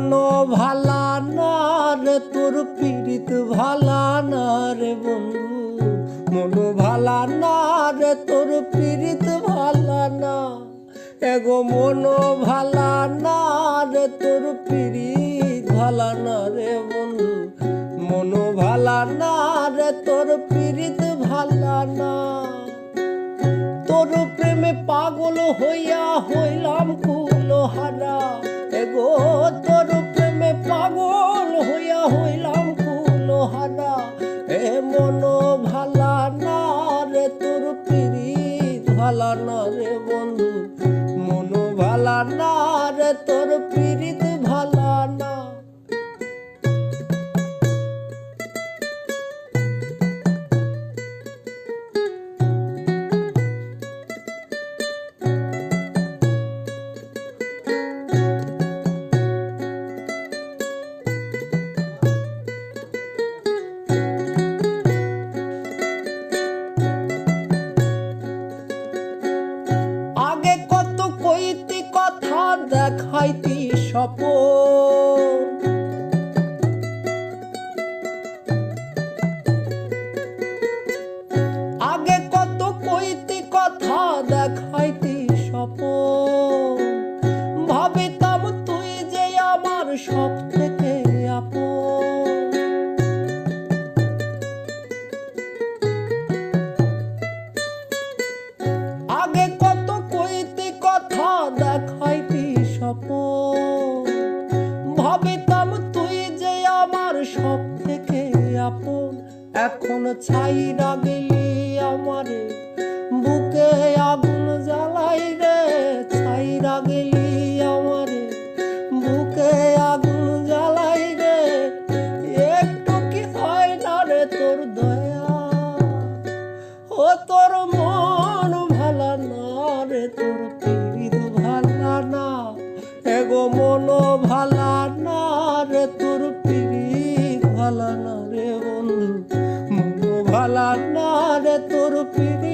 মন ভালা না রে তোর পিরিত ভালা না রে বন্ধু, মন ভালা না রে তোর পিরিত ভালা না। এগো মন ভালা না রে তোর পিরিত ভালা না রে বন্ধু, মন ভালা না রে তোর পিরিত ভালা না। তোর প্রেমে পাগল হইয়া হইলাম কুলহারা, এগো তোর প্রেমে পাগল হইয়া হইলাম কুলহারা। এ মন ভালা না রে তোর পিরিত ভালা না রে বন্ধু, মন ভালা না রে তোর পিরিত ভালা না। আগে কত কইতি কথা দেখাইতি স্বপন, আগে কত কইতি কথা দেখাইতি স্বপন। ভাবিতাম তুই যে আমার সব থেকে আপন, আগে কত কইতি কথা দেখাইতি স্বপন। ভাবিতাম তুই যে আমার সব থেকে আপন। এখন ছাইরা গেলি আমারে বুকে আগুন জ্বালাই রে, ছাইরা গেলি আমারে বুকে আগুন জ্বালাই রে। একটু কি হয় না রে তোর দয়া, ও তোর মন ভালা না রে তোর পিরিত ভালা না। এগো মন ভালা না রে তোর পিরিত ভালা না রে বন্ধু, মন ভালা না রে তোর পিরিত